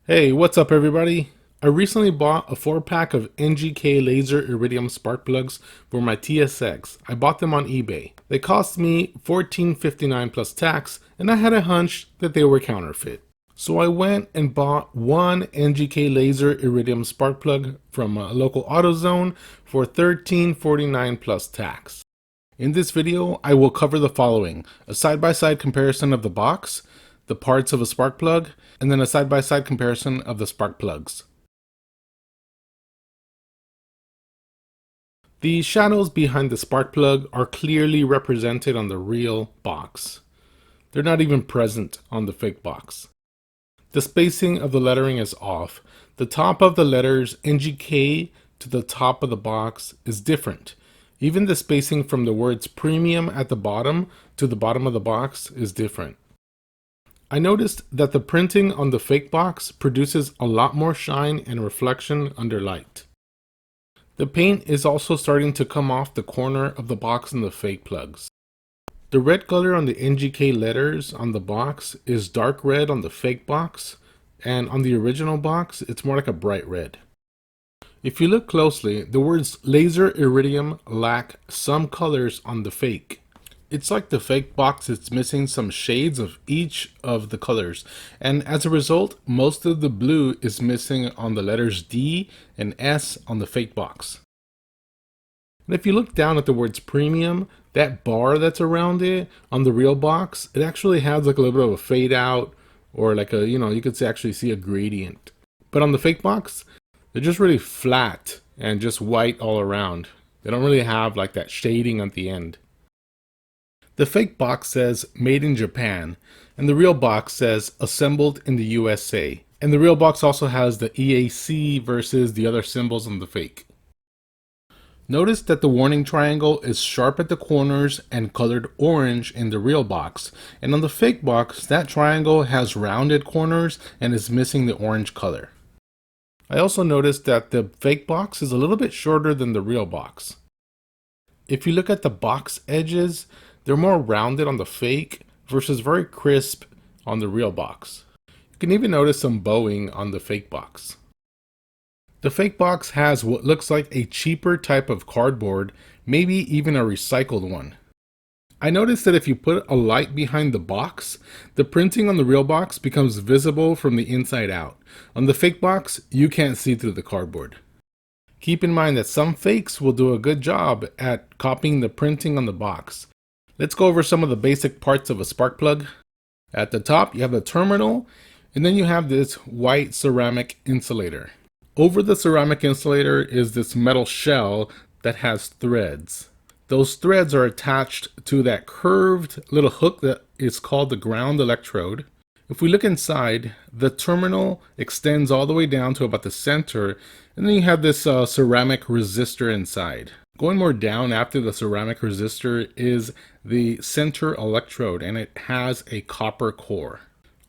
Hey, what's up everybody? I recently bought a 4-pack of NGK laser iridium spark plugs for my TSX. I bought them on eBay. They cost me $14.59 plus tax, and I had a hunch that they were counterfeit. So I went and bought one NGK laser iridium spark plug from a local AutoZone for $13.49 plus tax. In this video, I will cover the following: a side-by-side comparison of the box, the parts of a spark plug, and then a side-by-side comparison of the spark plugs. The shadows behind the spark plug are clearly represented on the real box. They're not even present on the fake box. The spacing of the lettering is off. The top of the letters NGK to the top of the box is different. Even the spacing from the words premium at the bottom to the bottom of the box is different. I noticed that the printing on the fake box produces a lot more shine and reflection under light. The paint is also starting to come off the corner of the box in the fake plugs. The red color on the NGK letters on the box is dark red on the fake box, and on the original box it's more like a bright red. If you look closely, the words laser iridium lack some colors on the fake. It's like the fake box is missing some shades of each of the colors, and as a result, most of the blue is missing on the letters D and S on the fake box. And if you look down at the words premium, that bar that's around it on the real box, it actually has like a little bit of a fade out, or like a, you could actually see a gradient. But on the fake box, they're just really flat and just white all around. They don't really have like that shading at the end. The fake box says made in Japan, and the real box says assembled in the USA. And the real box also has the EAC versus the other symbols on the fake. Notice that the warning triangle is sharp at the corners and colored orange in the real box, and on the fake box that triangle has rounded corners and is missing the orange color. I also noticed that the fake box is a little bit shorter than the real box. If you look at the box edges, they're more rounded on the fake versus very crisp on the real box. You can even notice some bowing on the fake box. The fake box has what looks like a cheaper type of cardboard, maybe even a recycled one. I noticed that if you put a light behind the box, the printing on the real box becomes visible from the inside out. On the fake box, you can't see through the cardboard. Keep in mind that some fakes will do a good job at copying the printing on the box. Let's go over some of the basic parts of a spark plug. At the top, you have the terminal, and then you have this white ceramic insulator. Over the ceramic insulator is this metal shell that has threads. Those threads are attached to that curved little hook that is called the ground electrode. If we look inside, the terminal extends all the way down to about the center, and then you have this ceramic resistor inside. Going more down after the ceramic resistor is the center electrode, and it has a copper core.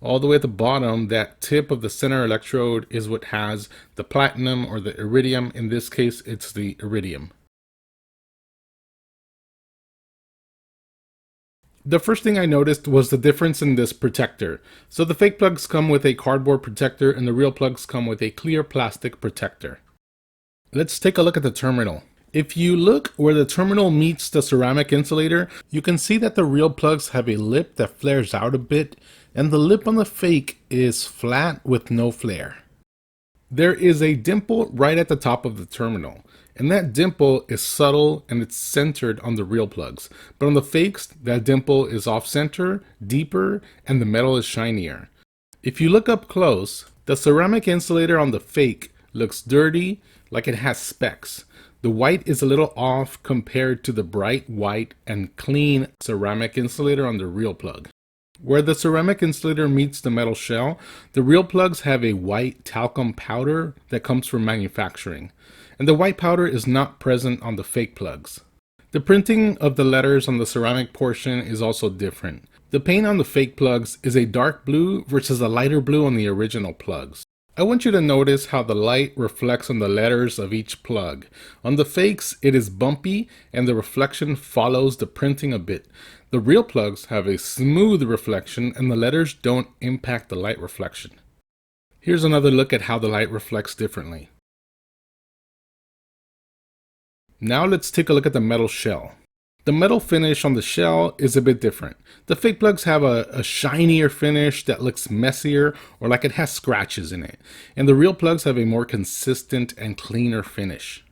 All the way at the bottom, that tip of the center electrode is what has the platinum or the iridium. In this case, it's the iridium. The first thing I noticed was the difference in this protector. So the fake plugs come with a cardboard protector and the real plugs come with a clear plastic protector. Let's take a look at the terminal. If you look where the terminal meets the ceramic insulator, you can see that the real plugs have a lip that flares out a bit, and the lip on the fake is flat with no flare. There is a dimple right at the top of the terminal, and that dimple is subtle and it's centered on the real plugs. But on the fakes, that dimple is off-center, deeper, and the metal is shinier. If you look up close, the ceramic insulator on the fake looks dirty, like it has specks. The white is a little off compared to the bright white and clean ceramic insulator on the real plug. Where the ceramic insulator meets the metal shell, the real plugs have a white talcum powder that comes from manufacturing, and the white powder is not present on the fake plugs. The printing of the letters on the ceramic portion is also different. The paint on the fake plugs is a dark blue versus a lighter blue on the original plugs. I want you to notice how the light reflects on the letters of each plug. On the fakes, it is bumpy and the reflection follows the printing a bit. The real plugs have a smooth reflection and the letters don't impact the light reflection. Here's another look at how the light reflects differently. Now let's take a look at the metal shell. The metal finish on the shell is a bit different. The fake plugs have a shinier finish that looks messier or like it has scratches in it. And the real plugs have a more consistent and cleaner finish.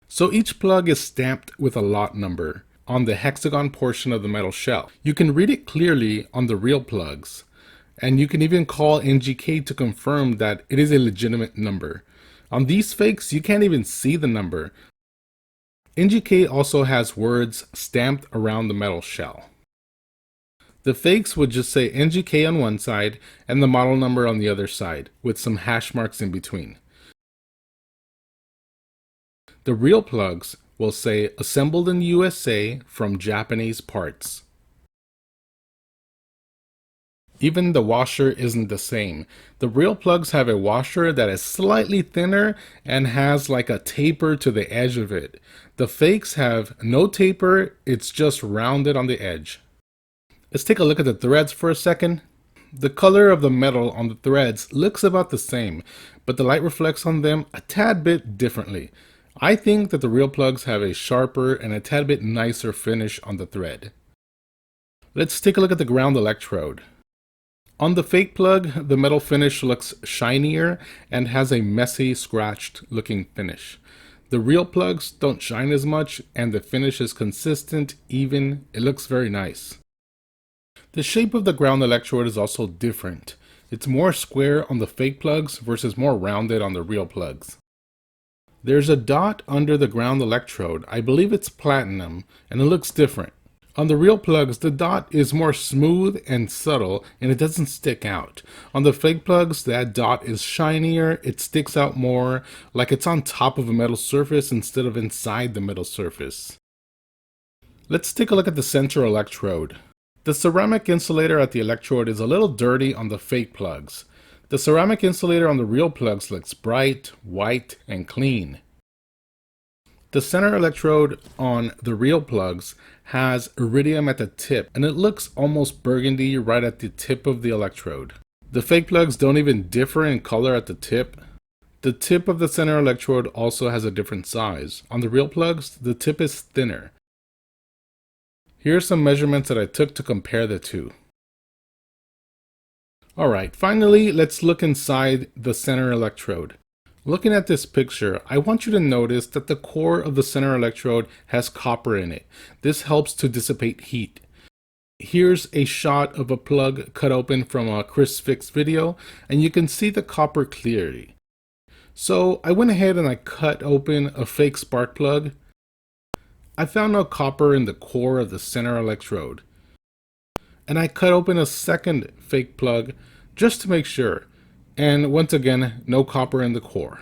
So each plug is stamped with a lot number on the hexagon portion of the metal shell. You can read it clearly on the real plugs. And you can even call NGK to confirm that it is a legitimate number. On these fakes, you can't even see the number. NGK also has words stamped around the metal shell. The fakes would just say NGK on one side and the model number on the other side, with some hash marks in between. The real plugs will say assembled in USA from Japanese parts. Even the washer isn't the same. The real plugs have a washer that is slightly thinner and has like a taper to the edge of it. The fakes have no taper, it's just rounded on the edge. Let's take a look at the threads for a second. The color of the metal on the threads looks about the same, but the light reflects on them a tad bit differently. I think that the real plugs have a sharper and a tad bit nicer finish on the thread. Let's take a look at the ground electrode. On the fake plug, the metal finish looks shinier and has a messy, scratched looking finish. The real plugs don't shine as much and the finish is consistent, even. It looks very nice. The shape of the ground electrode is also different. It's more square on the fake plugs versus more rounded on the real plugs. There's a dot under the ground electrode. I believe it's platinum and it looks different. On the real plugs, the dot is more smooth and subtle and it doesn't stick out. On the fake plugs, that dot is shinier, it sticks out more, like it's on top of a metal surface instead of inside the metal surface. Let's take a look at the center electrode. The ceramic insulator at the electrode is a little dirty on the fake plugs. The ceramic insulator on the real plugs looks bright, white, and clean. The center electrode on the real plugs has iridium at the tip, and it looks almost burgundy right at the tip of the electrode. The fake plugs don't even differ in color at the tip. The tip of the center electrode also has a different size. On the real plugs, the tip is thinner. Here are some measurements that I took to compare the two. Alright, finally, let's look inside the center electrode. Looking at this picture, I want you to notice that the core of the center electrode has copper in it. This helps to dissipate heat. Here's a shot of a plug cut open from a Chris Fix video, and you can see the copper clearly. So I went ahead and I cut open a fake spark plug. I found no copper in the core of the center electrode. And I cut open a second fake plug just to make sure. And once again, no copper in the core.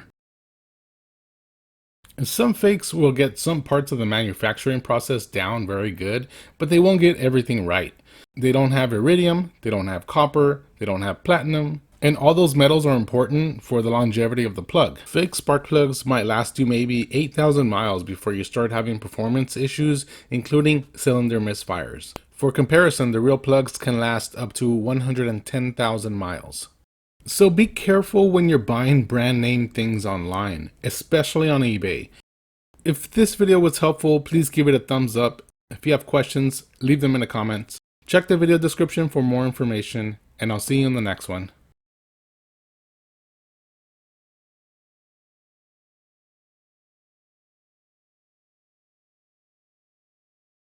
And some fakes will get some parts of the manufacturing process down very good, but they won't get everything right. They don't have iridium, they don't have copper, they don't have platinum, and all those metals are important for the longevity of the plug. Fake spark plugs might last you maybe 8,000 miles before you start having performance issues, including cylinder misfires. For comparison, the real plugs can last up to 110,000 miles. So be careful when you're buying brand name things online, especially on eBay. If this video was helpful, please give it a thumbs up. If you have questions, leave them in the comments. Check the video description for more information, and I'll see you in the next one.